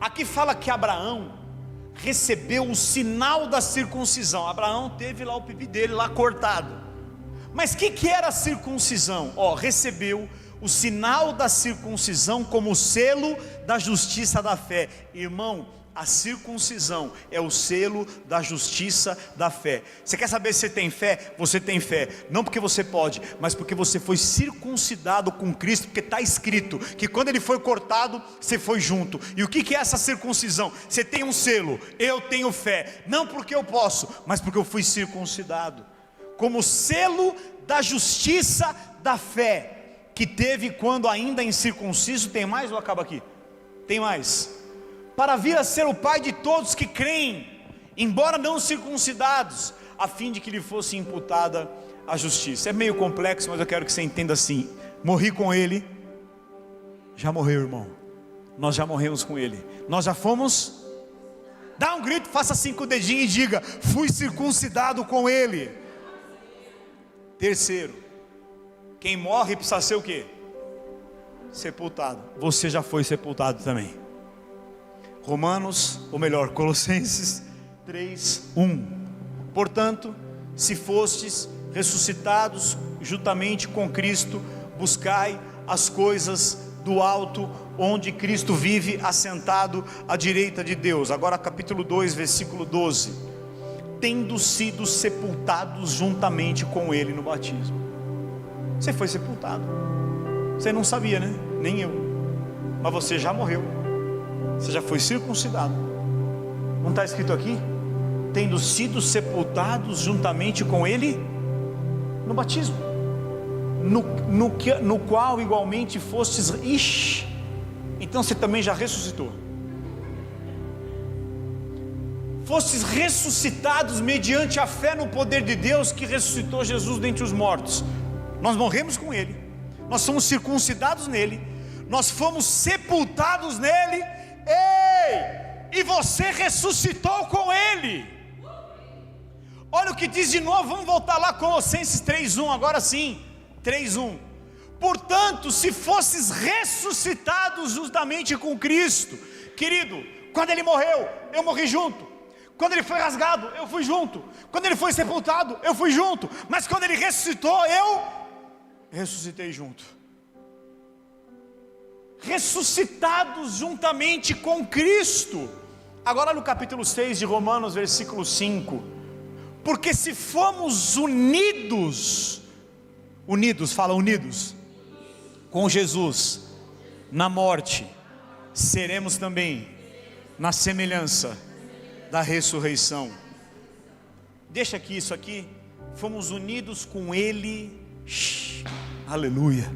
Aqui fala que Abraão recebeu o sinal da circuncisão. Abraão teve lá o pipi dele lá cortado. Mas o que era a circuncisão? Recebeu o sinal da circuncisão como selo da justiça da fé. Irmão, a circuncisão é o selo da justiça da fé. Você quer saber se você tem fé? Você tem fé, não porque você pode, mas porque você foi circuncidado com Cristo, porque está escrito que quando ele foi cortado, você foi junto. E o que é essa circuncisão? Você tem um selo, eu tenho fé, não porque eu posso, mas porque eu fui circuncidado, como selo da justiça da fé, que teve quando ainda incircunciso. Tem mais ou acaba aqui? Tem mais. Para vir a ser o pai de todos que creem, embora não circuncidados, a fim de que lhe fosse imputada a justiça. É meio complexo, mas eu quero que você entenda assim: morri com ele. Já morreu, irmão. Nós já morremos com ele. Nós já fomos. Dá um grito, faça assim com o dedinho e diga: fui circuncidado com ele. Terceiro, quem morre precisa ser o quê? Sepultado. Você já foi sepultado também. Colossenses 3:1. Portanto, se fostes ressuscitados juntamente com Cristo, buscai as coisas do alto, onde Cristo vive assentado à direita de Deus. Agora capítulo 2, versículo 12. Tendo sido sepultados juntamente com ele no batismo. Você foi sepultado. Você não sabia, né? Nem eu. Mas você já morreu. Você já foi circuncidado. Não está escrito aqui? Tendo sido sepultados juntamente com ele no batismo, no qual igualmente fostes. Então você também já ressuscitou. Fostes ressuscitados mediante a fé no poder de Deus que ressuscitou Jesus dentre os mortos. Nós morremos com ele, nós somos circuncidados nele, nós fomos sepultados nele. Ei, e você ressuscitou com ele. Olha o que diz de novo, vamos voltar lá, Colossenses 3:1, agora sim, 3:1. Portanto, se fosses ressuscitados juntamente com Cristo, querido, quando ele morreu, eu morri junto. Quando ele foi rasgado, eu fui junto. Quando ele foi sepultado, eu fui junto. Mas quando ele ressuscitou, eu ressuscitei junto. Ressuscitados juntamente com Cristo. Agora no capítulo 6 de Romanos, versículo 5. Porque se fomos unidos com Jesus na morte, seremos também na semelhança da ressurreição. Deixa aqui isso aqui. Fomos unidos com ele. Aleluia.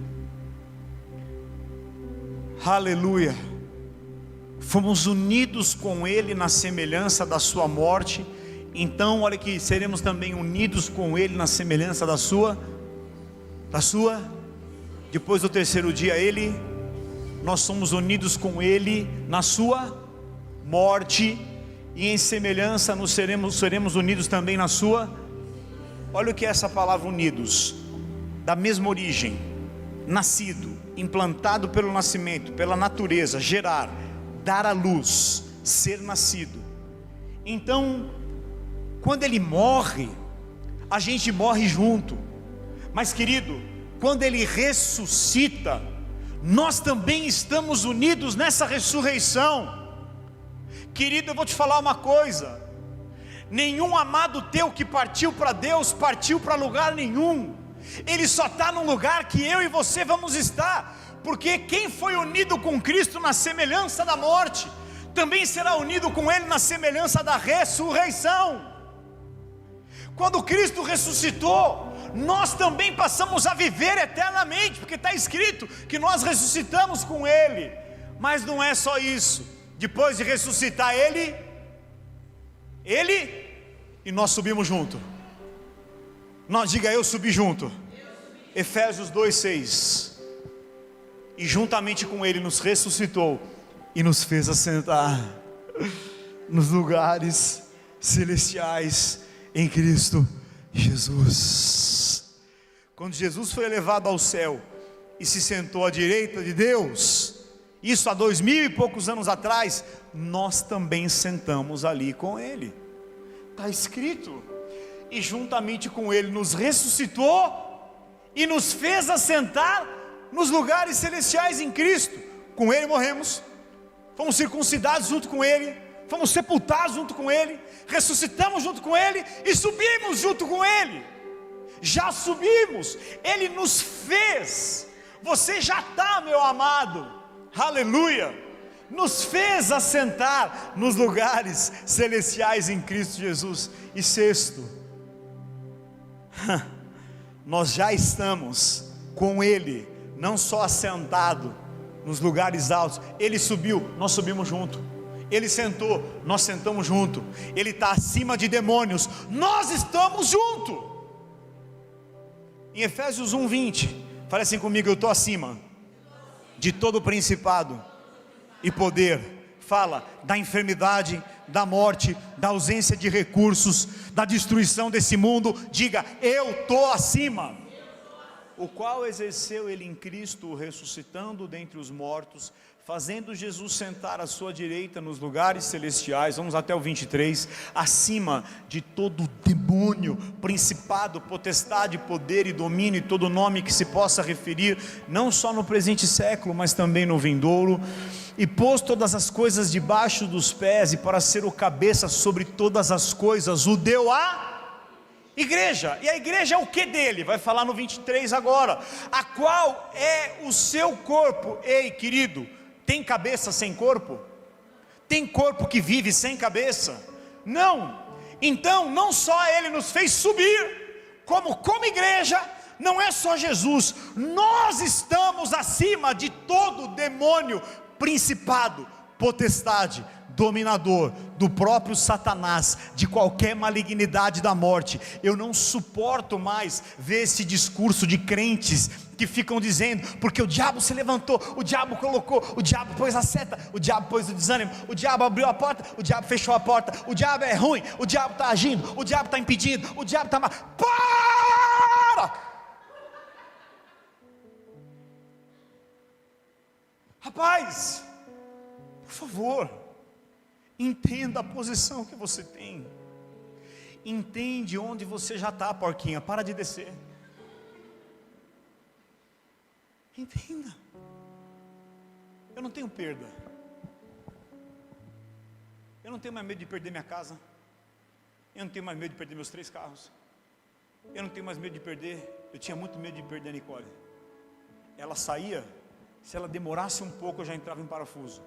Aleluia. Fomos unidos com ele na semelhança da sua morte. Então olha aqui, seremos também unidos com ele na semelhança da sua. Depois do terceiro dia nós somos unidos com ele na sua morte, e em semelhança seremos unidos também na sua. Olha o que é essa palavra unidos: da mesma origem, nascido, implantado pelo nascimento, pela natureza, gerar, dar à luz, ser nascido. Então, quando ele morre, a gente morre junto. Mas querido, quando ele ressuscita, nós também estamos unidos nessa ressurreição. Querido, eu vou te falar uma coisa: nenhum amado teu que partiu para Deus partiu para lugar nenhum. Ele só está no lugar que eu e você vamos estar, porque quem foi unido com Cristo na semelhança da morte, também será unido com Ele na semelhança da ressurreição. Quando Cristo ressuscitou, nós também passamos a viver eternamente, porque está escrito que nós ressuscitamos com Ele. Mas não é só isso, depois de ressuscitar Ele e nós subimos junto. Nós, diga, eu subi junto. Efésios 2:6. E juntamente com Ele nos ressuscitou e nos fez assentar nos lugares celestiais em Cristo Jesus. Quando Jesus foi elevado ao céu e se sentou à direita de Deus, isso há 2000 e poucos anos atrás, nós também sentamos ali com Ele. Está escrito. E juntamente com Ele nos ressuscitou e nos fez assentar nos lugares celestiais em Cristo. Com Ele morremos, fomos circuncidados junto com Ele, fomos sepultados junto com Ele, ressuscitamos junto com Ele e subimos junto com Ele. Já subimos, Ele nos fez. Você já está, meu amado, aleluia, nos fez assentar nos lugares celestiais em Cristo Jesus. E sexto, nós já estamos com Ele, não só assentado nos lugares altos. Ele subiu, nós subimos junto. Ele sentou, nós sentamos junto. Ele está acima de demônios, nós estamos junto. Em Efésios 1:20, fale assim comigo: eu estou acima de todo principado e poder. Fala da enfermidade, da morte, da ausência de recursos, da destruição desse mundo. Diga, eu estou acima. O qual exerceu Ele em Cristo, ressuscitando dentre os mortos, fazendo Jesus sentar à sua direita nos lugares celestiais. Vamos até o 23. Acima de todo demônio, principado, potestade, poder e domínio, e todo nome que se possa referir, não só no presente século, mas também no vindouro. E pôs todas as coisas debaixo dos pés, e para ser o cabeça sobre todas as coisas, o deu a igreja. E a igreja é o que dele? Vai falar no 23 agora. A qual é o seu corpo. Ei, querido, tem cabeça sem corpo? Tem corpo que vive sem cabeça? Não. Então, não só Ele nos fez subir, como igreja, não é só Jesus, nós estamos acima de todo demônio, principado, potestade, dominador, do próprio Satanás, de qualquer malignidade da morte. Eu não suporto mais ver esse discurso de crentes que ficam dizendo, porque o diabo se levantou, o diabo colocou, o diabo pôs a seta, o diabo pôs o desânimo, o diabo abriu a porta, o diabo fechou a porta, o diabo é ruim, o diabo está agindo, o diabo está impedindo, o diabo está... Para! Rapaz, por favor, entenda a posição que você tem. Entende onde você já está, porquinha. Para de descer. Entenda. Eu não tenho perda. Eu não tenho mais medo de perder minha casa. Eu não tenho mais medo de perder meus 3 carros. Eu não tenho mais medo de perder. Eu tinha muito medo de perder a Nicole. Ela saía, se ela demorasse um pouco eu já entrava em parafuso.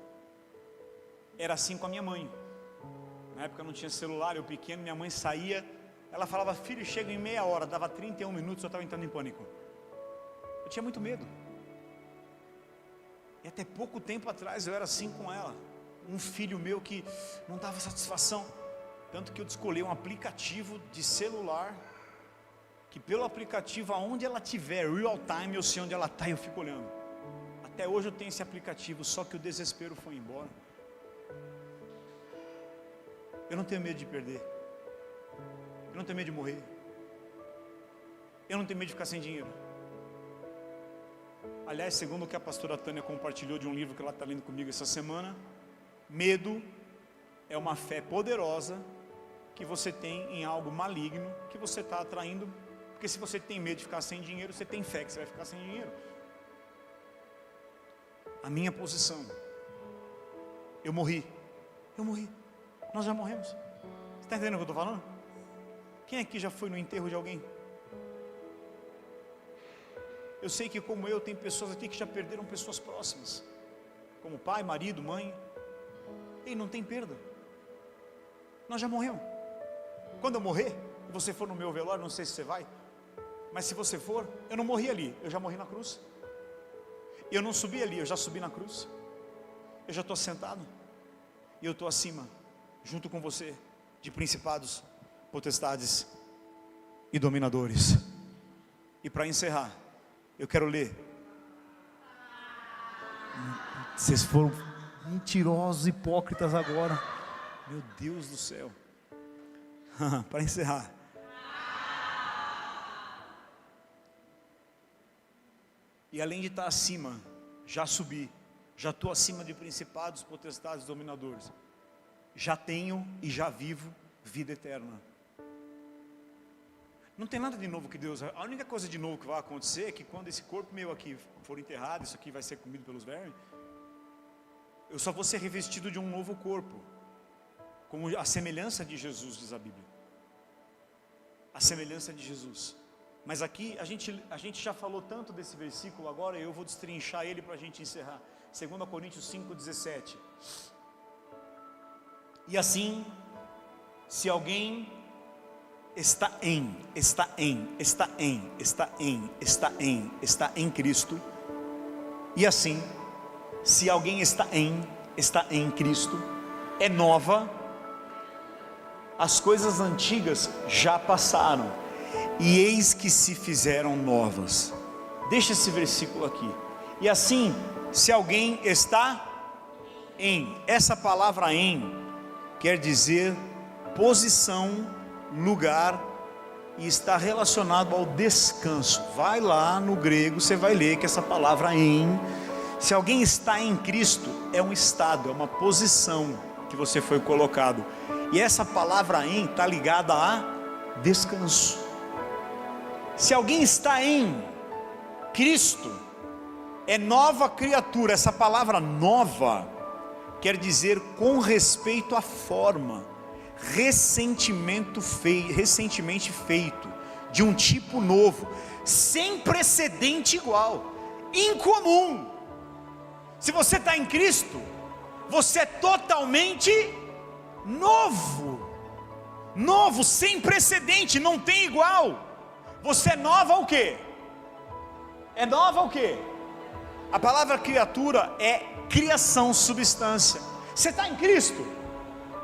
Era assim com a minha mãe. Na época não tinha celular, eu pequeno, minha mãe saía, ela falava, filho, chega em meia hora, dava 31 minutos, eu estava entrando em pânico. Eu tinha muito medo. E até pouco tempo atrás eu era assim com ela. Um filho meu que não dava satisfação. Tanto que eu escolhi um aplicativo de celular, que pelo aplicativo, aonde ela estiver, real time, eu sei onde ela está e eu fico olhando. Até hoje eu tenho esse aplicativo, só que o desespero foi embora. Eu não tenho medo de perder. Eu não tenho medo de morrer. Eu não tenho medo de ficar sem dinheiro. Aliás, segundo o que a pastora Tânia compartilhou de um livro que ela está lendo comigo essa semana, medo é uma fé poderosa que você tem em algo maligno que você está atraindo. Porque se você tem medo de ficar sem dinheiro, você tem fé que você vai ficar sem dinheiro. A minha posição, eu morri. Nós já morremos. Você está entendendo o que eu estou falando? Quem aqui já foi no enterro de alguém? Eu sei que como eu, tem pessoas aqui que já perderam pessoas próximas, como pai, marido, mãe. E não tem perda. Nós já morremos. Quando eu morrer, e você for no meu velório, não sei se você vai, mas se você for, eu não morri ali, eu já morri na cruz. Eu não subi ali, eu já subi na cruz. Eu já estou sentado, e eu estou acima, junto com você, de principados, potestades e dominadores. E para encerrar, eu quero ler. Vocês foram mentirosos, hipócritas agora. Meu Deus do céu. Para encerrar, e além de estar acima, já subi, já estou acima de principados, potestades, dominadores. Já tenho e já vivo vida eterna. Não tem nada de novo que Deus... A única coisa de novo que vai acontecer é que quando esse corpo meu aqui for enterrado, isso aqui vai ser comido pelos vermes, eu só vou ser revestido de um novo corpo, como a semelhança de Jesus, diz a Bíblia. A semelhança de Jesus. Mas aqui a gente já falou tanto desse versículo, agora eu vou destrinchar ele para a gente encerrar. 2 Coríntios 5,17. E assim, se alguém está em Cristo, e assim, se alguém está em Cristo, é nova, as coisas antigas já passaram, e eis que se fizeram novas. Deixa esse versículo aqui. E assim, se alguém está em, essa palavra em, quer dizer posição, lugar, e está relacionado ao descanso. Vai lá no grego, você vai ler que essa palavra em, se alguém está em Cristo, é um estado, é uma posição que você foi colocado. E essa palavra em está ligada a descanso. Se alguém está em Cristo, é nova criatura. Essa palavra nova quer dizer com respeito à forma, recentemente feito, de um tipo novo, sem precedente igual, incomum. Se você está em Cristo, você é totalmente novo, sem precedente, não tem igual. Você é nova o quê? É nova o quê? A palavra criatura é criação, substância. Você está em Cristo,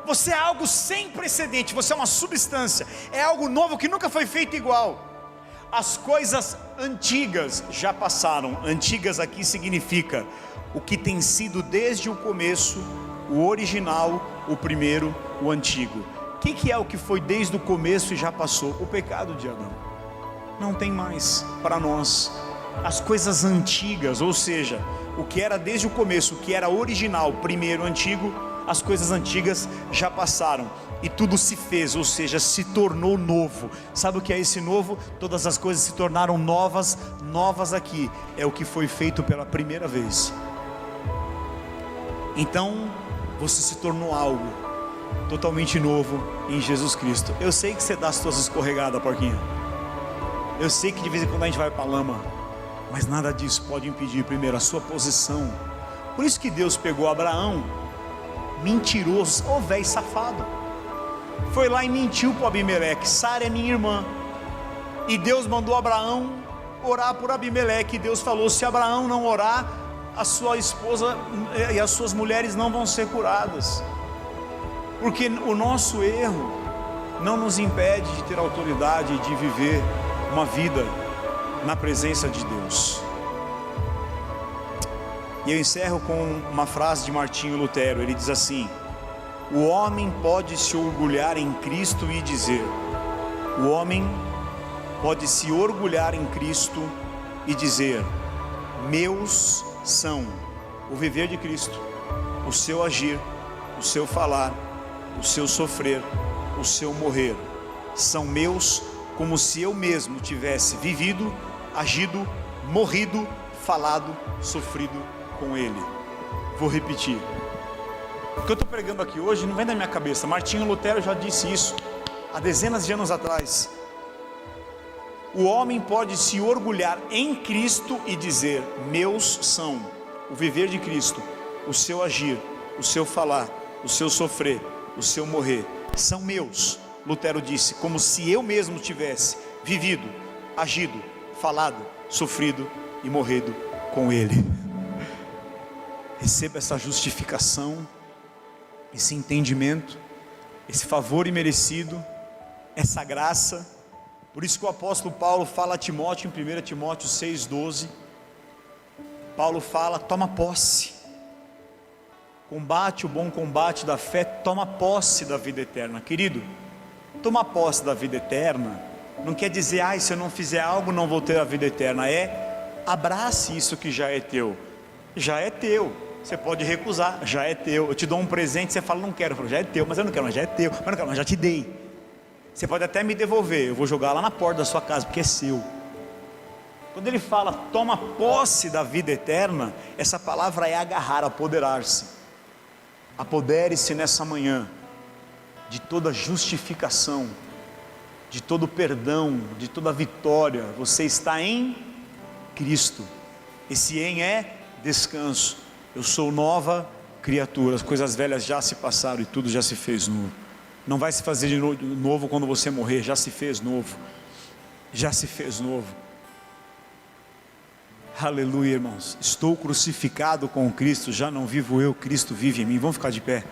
você é algo sem precedente, você é uma substância, é algo novo que nunca foi feito igual. As coisas antigas já passaram. Antigas aqui significa o que tem sido desde o começo, o original, o primeiro, o antigo. O que é o que foi desde o começo e já passou? O pecado de Adão. Não tem mais para nós. As coisas antigas, ou seja, o que era desde o começo, o que era original, primeiro, antigo, as coisas antigas já passaram e tudo se fez, ou seja, se tornou novo. Sabe o que é esse novo? Todas as coisas se tornaram novas. Novas aqui é o que foi feito pela primeira vez. Então você se tornou algo totalmente novo em Jesus Cristo. Eu sei que você dá as suas escorregadas, porquinha. Eu sei que de vez em quando a gente vai para a lama, mas nada disso pode impedir, primeiro, a sua posição. Por isso que Deus pegou Abraão, mentiroso, velho safado, foi lá e mentiu para Abimeleque: Sara é minha irmã. E Deus mandou Abraão orar por Abimeleque. E Deus falou: se Abraão não orar, a sua esposa e as suas mulheres não vão ser curadas. Porque o nosso erro não nos impede de ter autoridade, de viver uma vida na presença de Deus. E eu encerro com uma frase de Martinho Lutero. Ele diz assim: o homem pode se orgulhar em Cristo e dizer, o homem pode se orgulhar em Cristo e dizer: meus são o viver de Cristo, o seu agir, o seu falar, o seu sofrer, o seu morrer, são meus, como se eu mesmo tivesse vivido, agido, morrido, falado, sofrido com Ele. Vou repetir. O que eu estou pregando aqui hoje não vem da minha cabeça. Martinho Lutero já disse isso há dezenas de anos atrás. o homem pode se orgulhar em Cristo e dizer: meus são o viver de Cristo, o seu agir, o seu falar, o seu sofrer, o seu morrer, são meus. Lutero disse, como se eu mesmo tivesse vivido, agido, falado, sofrido e morrido com Ele. Receba essa justificação, esse entendimento, esse favor imerecido, essa graça. Por isso que o apóstolo Paulo fala a Timóteo, em 1 Timóteo 6,12, Paulo fala: toma posse, combate o bom combate da fé, toma posse da vida eterna. Querido, tomar posse da vida eterna não quer dizer, se eu não fizer algo não vou ter a vida eterna. Abrace isso que já é teu. Já é teu, você pode recusar, já é teu. Eu te dou um presente, você fala: não quero. Eu falo: já é teu. Mas eu não quero, mas já é teu. Mas eu não quero, mas já te dei. Você pode até me devolver, eu vou jogar lá na porta da sua casa, porque é seu. Quando ele fala toma posse da vida eterna, essa palavra é agarrar, apoderar-se. Apodere-se nessa manhã de toda justificação, de todo perdão, de toda vitória. Você está em Cristo. Esse em é descanso. Eu sou nova criatura, as coisas velhas já se passaram e tudo já se fez novo. Não vai se fazer de novo quando você morrer, já se fez novo. Já se fez novo. Aleluia, irmãos. Estou crucificado com Cristo, já não vivo eu, Cristo vive em mim. Vamos ficar de pé.